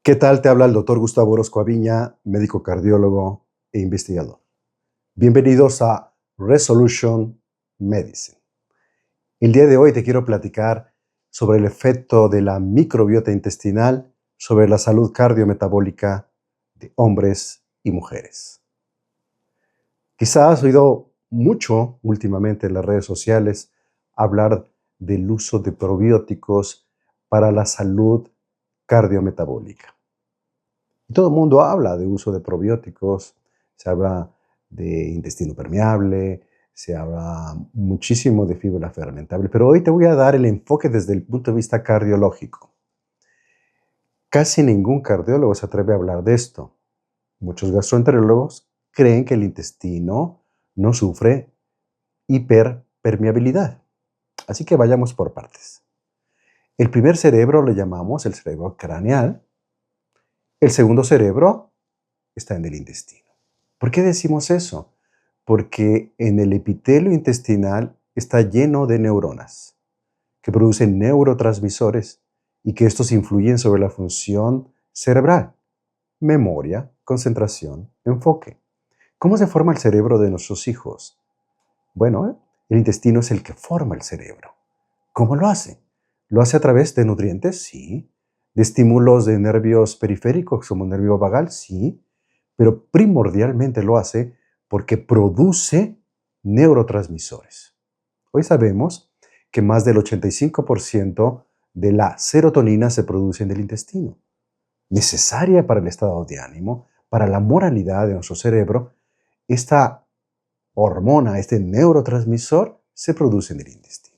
¿Qué tal? Te habla el doctor Gustavo Orozco Aviña, médico cardiólogo e investigador. Bienvenidos a Resolution Medicine. El día de hoy te quiero platicar sobre el efecto de la microbiota intestinal sobre la salud cardiometabólica de hombres y mujeres. Quizás has oído mucho últimamente en las redes sociales hablar del uso de probióticos para la salud cardiometabólica. Todo el mundo habla de uso de probióticos, se habla de intestino permeable, se habla muchísimo de fibra fermentable, pero hoy te voy a dar el enfoque desde el punto de vista cardiológico. Casi ningún cardiólogo se atreve a hablar de esto. Muchos gastroenterólogos creen que el intestino no sufre hiperpermeabilidad. Así que vayamos por partes. El primer cerebro lo llamamos el cerebro craneal. El segundo cerebro está en el intestino. ¿Por qué decimos eso? Porque en el epitelio intestinal está lleno de neuronas que producen neurotransmisores y que estos influyen sobre la función cerebral, memoria, concentración, enfoque. ¿Cómo se forma el cerebro de nuestros hijos? Bueno, el intestino es el que forma el cerebro. ¿Cómo lo hace? ¿Lo hace a través de nutrientes? Sí. ¿De estímulos de nervios periféricos como el nervio vagal? Sí. Pero primordialmente lo hace porque produce neurotransmisores. Hoy sabemos que más del 85% de la serotonina se produce en el intestino, necesaria para el estado de ánimo, para la moralidad de nuestro cerebro. Esta hormona, este neurotransmisor, se produce en el intestino.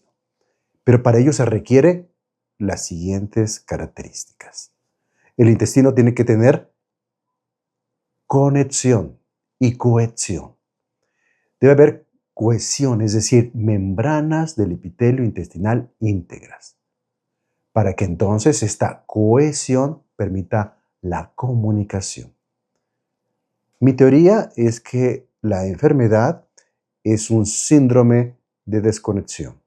Pero para ello se requiere las siguientes características. El intestino tiene que tener conexión y cohesión. Debe haber cohesión, es decir, membranas del epitelio intestinal íntegras, para que entonces esta cohesión permita la comunicación. Mi teoría es que la enfermedad es un síndrome de desconexión.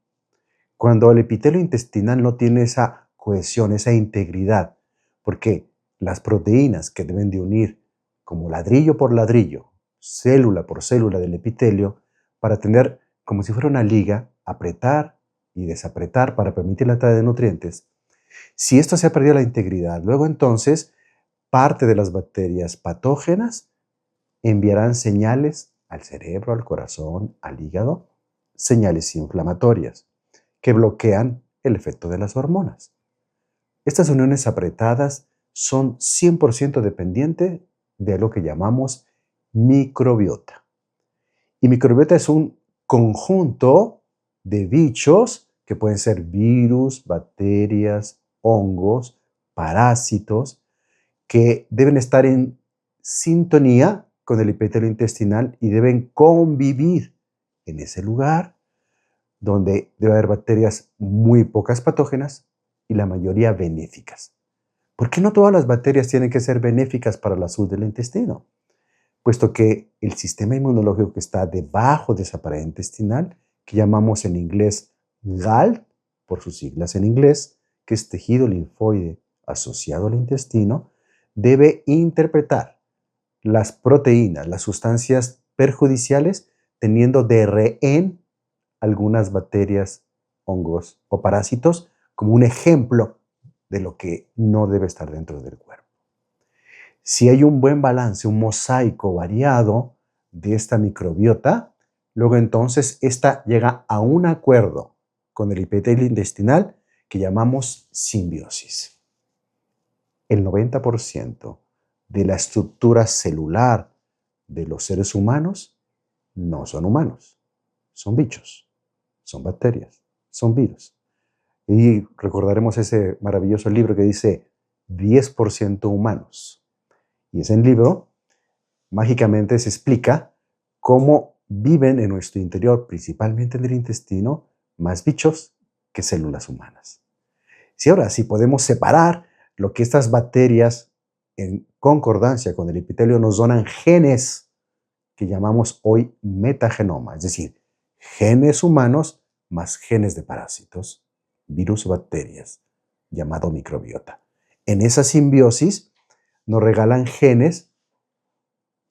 Cuando el epitelio intestinal no tiene esa cohesión, esa integridad, porque las proteínas que deben de unir como ladrillo por ladrillo, célula por célula del epitelio, para tener como si fuera una liga, apretar y desapretar para permitir la entrada de nutrientes. Si esto se ha perdido la integridad, luego entonces parte de las bacterias patógenas enviarán señales al cerebro, al corazón, al hígado, señales inflamatorias que bloquean el efecto de las hormonas. Estas uniones apretadas son 100% dependientes de lo que llamamos microbiota. Y microbiota es un conjunto de bichos que pueden ser virus, bacterias, hongos, parásitos, que deben estar en sintonía con el epitelio intestinal y deben convivir en ese lugar donde debe haber bacterias muy pocas patógenas y la mayoría benéficas. ¿Por qué no todas las bacterias tienen que ser benéficas para la salud del intestino? Puesto que el sistema inmunológico que está debajo de esa pared intestinal, que llamamos en inglés GAL, por sus siglas en inglés, que es tejido linfoide asociado al intestino, debe interpretar las proteínas, las sustancias perjudiciales, teniendo de rehén algunas bacterias, hongos o parásitos como un ejemplo de lo que no debe estar dentro del cuerpo. Si hay un buen balance, un mosaico variado de esta microbiota, luego entonces esta llega a un acuerdo con el epitelio intestinal que llamamos simbiosis. El 90% de la estructura celular de los seres humanos no son humanos, son bichos, son bacterias, son virus. Y recordaremos ese maravilloso libro que dice 10% humanos. Y ese libro mágicamente se explica cómo viven en nuestro interior, principalmente en el intestino, más bichos que células humanas. Si podemos separar lo que estas bacterias en concordancia con el epitelio nos donan genes que llamamos hoy metagenoma, es decir, genes humanos más genes de parásitos, virus o bacterias, llamado microbiota. En esa simbiosis nos regalan genes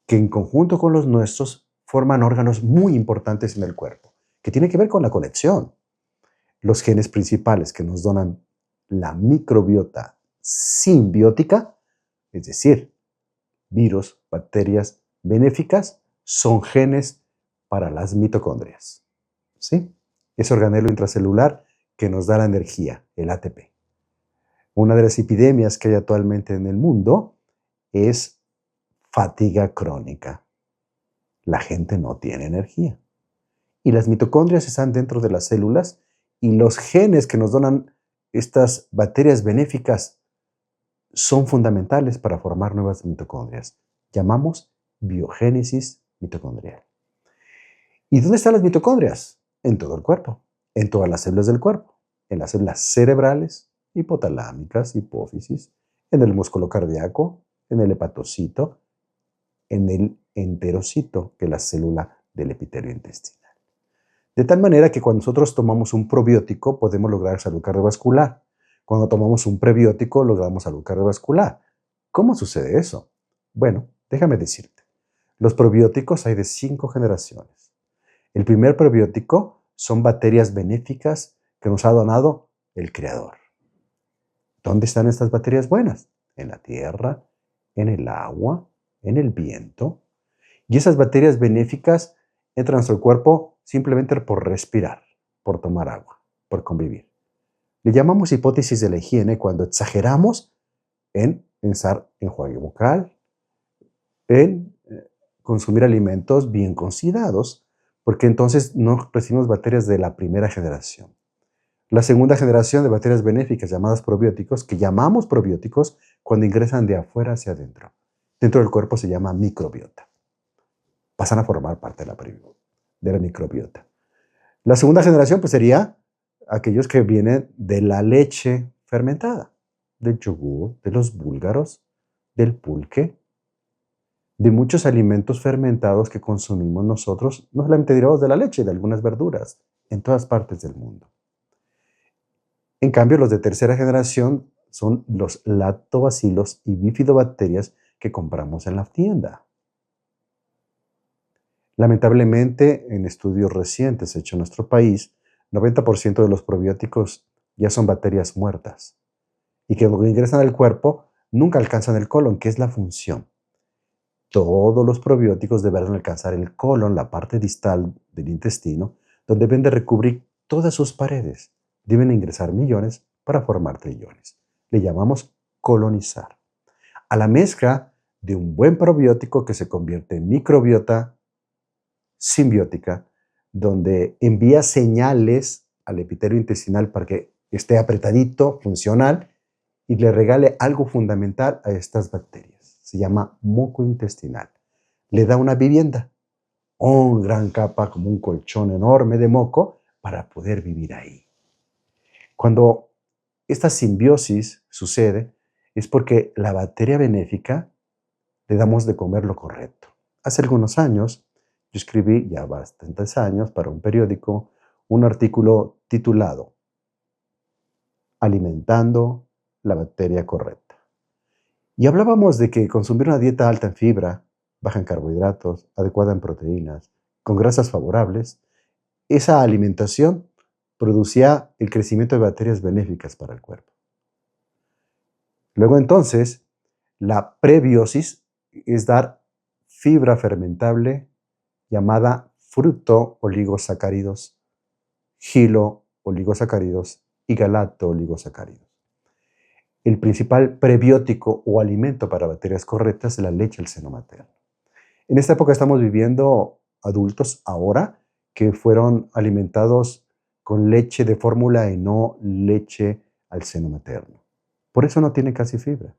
que en conjunto con los nuestros forman órganos muy importantes en el cuerpo, que tienen que ver con la conexión. Los genes principales que nos donan la microbiota simbiótica, es decir, virus, bacterias benéficas, son genes para las mitocondrias. ¿Sí? Ese organelo intracelular que nos da la energía, el ATP. Una de las epidemias que hay actualmente en el mundo es fatiga crónica. La gente no tiene energía. Y las mitocondrias están dentro de las células y los genes que nos donan estas bacterias benéficas son fundamentales para formar nuevas mitocondrias. Llamamos biogénesis mitocondrial. ¿Y dónde están las mitocondrias? En todo el cuerpo, en todas las células del cuerpo, en las células cerebrales, hipotalámicas, hipófisis, en el músculo cardíaco, en el hepatocito, en el enterocito, que es la célula del epitelio intestinal. De tal manera que cuando nosotros tomamos un probiótico podemos lograr salud cardiovascular. Cuando tomamos un prebiótico logramos salud cardiovascular. ¿Cómo sucede eso? Bueno, déjame decirte. Los probióticos hay de 5 generaciones. El primer probiótico son bacterias benéficas que nos ha donado el Creador. ¿Dónde están estas bacterias buenas? En la tierra, en el agua, en el viento. Y esas bacterias benéficas entran a nuestro cuerpo simplemente por respirar, por tomar agua, por convivir. Le llamamos hipótesis de la higiene cuando exageramos en pensar en enjuague bucal, en consumir alimentos bien considerados, porque entonces no recibimos bacterias de la primera generación. La segunda generación de bacterias benéficas llamadas probióticos, que llamamos probióticos cuando ingresan de afuera hacia adentro. Dentro del cuerpo se llama microbiota. Pasan a formar parte de la microbiota. La segunda generación pues sería aquellos que vienen de la leche fermentada, del yogur, de los búlgaros, del pulque, de muchos alimentos fermentados que consumimos nosotros, no solamente derivados de la leche, de algunas verduras, en todas partes del mundo. En cambio, los de tercera generación son los lactobacilos y bifidobacterias que compramos en la tienda. Lamentablemente, en estudios recientes hechos en nuestro país, 90% de los probióticos ya son bacterias muertas y que cuando ingresan al cuerpo nunca alcanzan el colon, que es la función. Todos los probióticos deben alcanzar el colon, la parte distal del intestino, donde deben de recubrir todas sus paredes. Deben ingresar millones para formar trillones. Le llamamos colonizar. A la mezcla de un buen probiótico que se convierte en microbiota simbiótica, donde envía señales al epitelio intestinal para que esté apretadito, funcional, y le regale algo fundamental a estas bacterias. Se llama moco intestinal. Le da una vivienda, una gran capa como un colchón enorme de moco para poder vivir ahí. Cuando esta simbiosis sucede, es porque la bacteria benéfica le damos de comer lo correcto. Hace algunos años, yo escribí, ya bastantes años, para un periódico, un artículo titulado Alimentando la bacteria correcta. Y hablábamos de que consumir una dieta alta en fibra, baja en carbohidratos, adecuada en proteínas, con grasas favorables, esa alimentación producía el crecimiento de bacterias benéficas para el cuerpo. Luego entonces, la prebiosis es dar fibra fermentable llamada fructooligosacáridos, gilo-oligosacáridos y galacto-oligosacáridos. El principal prebiótico o alimento para bacterias correctas es la leche del seno materno. En esta época estamos viviendo adultos ahora que fueron alimentados con leche de fórmula y no leche al seno materno. Por eso no tiene casi fibra.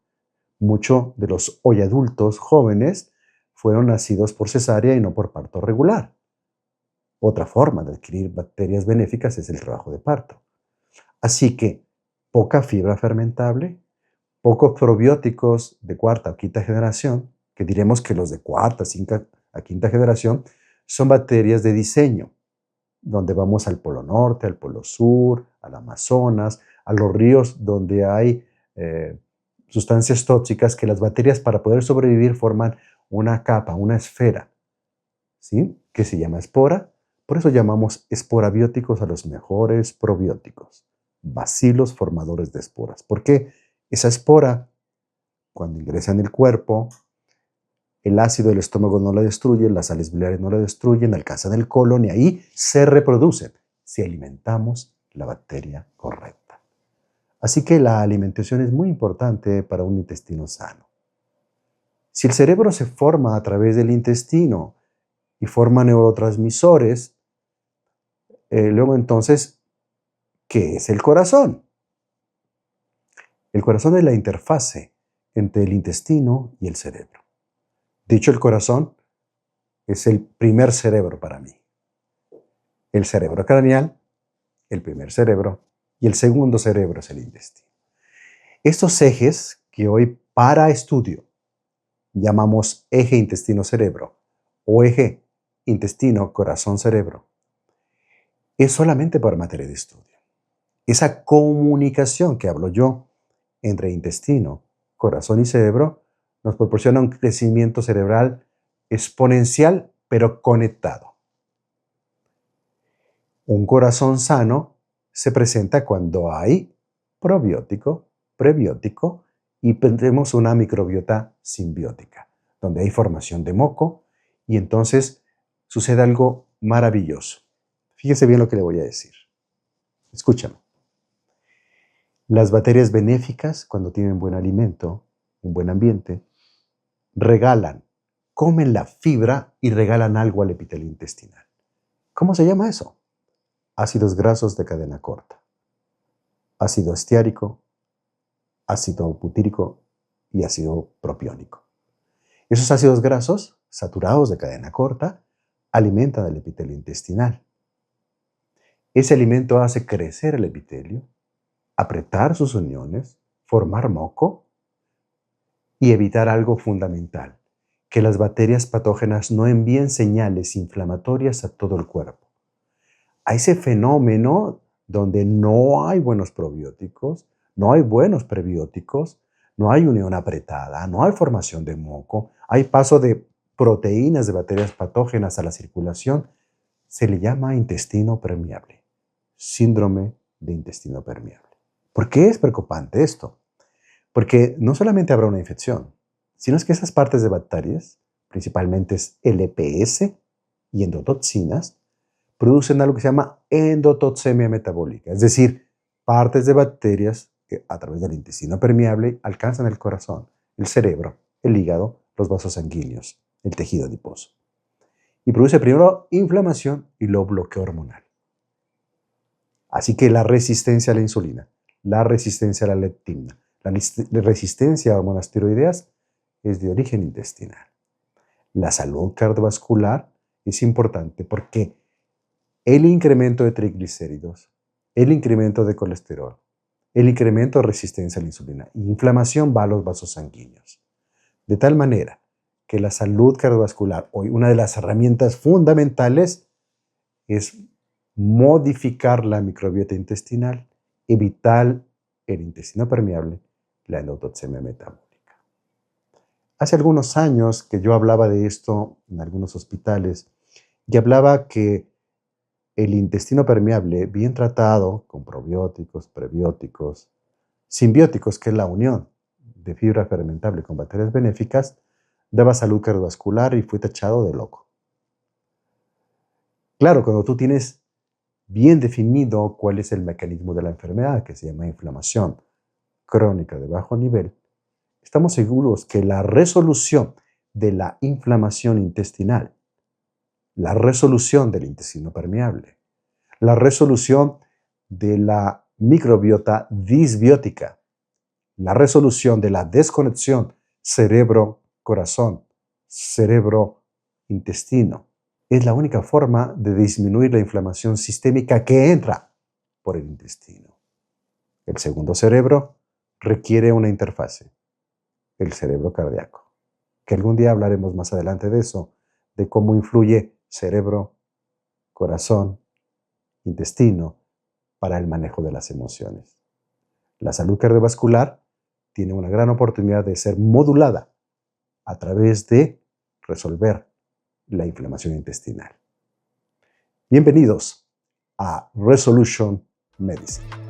Muchos de los hoy adultos jóvenes fueron nacidos por cesárea y no por parto regular. Otra forma de adquirir bacterias benéficas es el trabajo de parto. Así que poca fibra fermentable, pocos probióticos de cuarta o quinta generación, que diremos que los de cuarta a quinta generación son bacterias de diseño, donde vamos al Polo Norte, al Polo Sur, al Amazonas, a los ríos donde hay sustancias tóxicas que las bacterias para poder sobrevivir forman una capa, una esfera, ¿sí? Que se llama espora. Por eso llamamos esporabióticos a los mejores probióticos, bacilos formadores de esporas. ¿Por qué? Esa espora, cuando ingresa en el cuerpo, el ácido del estómago no la destruye, las sales biliares no la destruyen, alcanzan el colon y ahí se reproducen si alimentamos la bacteria correcta. Así que la alimentación es muy importante para un intestino sano. Si el cerebro se forma a través del intestino y forma neurotransmisores, luego entonces, ¿qué es el corazón? El corazón es la interfase entre el intestino y el cerebro. De hecho, el corazón es el primer cerebro para mí. El cerebro craneal, el primer cerebro, y el segundo cerebro es el intestino. Estos ejes que hoy para estudio llamamos eje intestino-cerebro o eje intestino-corazón-cerebro, es solamente para materia de estudio. Esa comunicación que hablo yo entre intestino, corazón y cerebro nos proporciona un crecimiento cerebral exponencial pero conectado. Un corazón sano se presenta cuando hay probiótico, prebiótico y tenemos una microbiota simbiótica, donde hay formación de moco y entonces sucede algo maravilloso. Fíjese bien lo que le voy a decir. Escúchame. Las bacterias benéficas, cuando tienen buen alimento, un buen ambiente, regalan, comen la fibra y regalan algo al epitelio intestinal. ¿Cómo se llama eso? Ácidos grasos de cadena corta, ácido esteárico, ácido butírico y ácido propiónico. Esos ácidos grasos, saturados de cadena corta, alimentan el epitelio intestinal. Ese alimento hace crecer el epitelio, apretar sus uniones, formar moco y evitar algo fundamental, que las bacterias patógenas no envíen señales inflamatorias a todo el cuerpo. A ese fenómeno donde no hay buenos probióticos, no hay buenos prebióticos, no hay unión apretada, no hay formación de moco, hay paso de proteínas de bacterias patógenas a la circulación, se le llama intestino permeable, síndrome de intestino permeable. ¿Por qué es preocupante esto? Porque no solamente habrá una infección, sino es que esas partes de bacterias, principalmente es LPS y endotoxinas, producen algo que se llama endotoxemia metabólica, es decir, partes de bacterias que a través del intestino permeable alcanzan el corazón, el cerebro, el hígado, los vasos sanguíneos, el tejido adiposo. Y produce primero inflamación y luego bloqueo hormonal. Así que la resistencia a la insulina, la resistencia a la leptina, la resistencia a hormonas tiroideas es de origen intestinal. La salud cardiovascular es importante porque el incremento de triglicéridos, el incremento de colesterol, el incremento de resistencia a la insulina y inflamación va a los vasos sanguíneos. De tal manera que la salud cardiovascular, hoy una de las herramientas fundamentales es modificar la microbiota intestinal, evitar el intestino permeable, la endotoxemia metabólica. Hace algunos años que yo hablaba de esto en algunos hospitales y hablaba que el intestino permeable, bien tratado, con probióticos, prebióticos, simbióticos, que es la unión de fibra fermentable con bacterias benéficas, daba salud cardiovascular y fui tachado de loco. Claro, cuando tú tienes bien definido cuál es el mecanismo de la enfermedad, que se llama inflamación crónica de bajo nivel, estamos seguros que la resolución de la inflamación intestinal, la resolución del intestino permeable, la resolución de la microbiota disbiótica, la resolución de la desconexión cerebro-corazón, cerebro-intestino, es la única forma de disminuir la inflamación sistémica que entra por el intestino. El segundo cerebro requiere una interfase, el cerebro cardíaco, que algún día hablaremos más adelante de eso, de cómo influye cerebro, corazón, intestino para el manejo de las emociones. La salud cardiovascular tiene una gran oportunidad de ser modulada a través de resolver la inflamación intestinal. Bienvenidos a Resolution Medicine.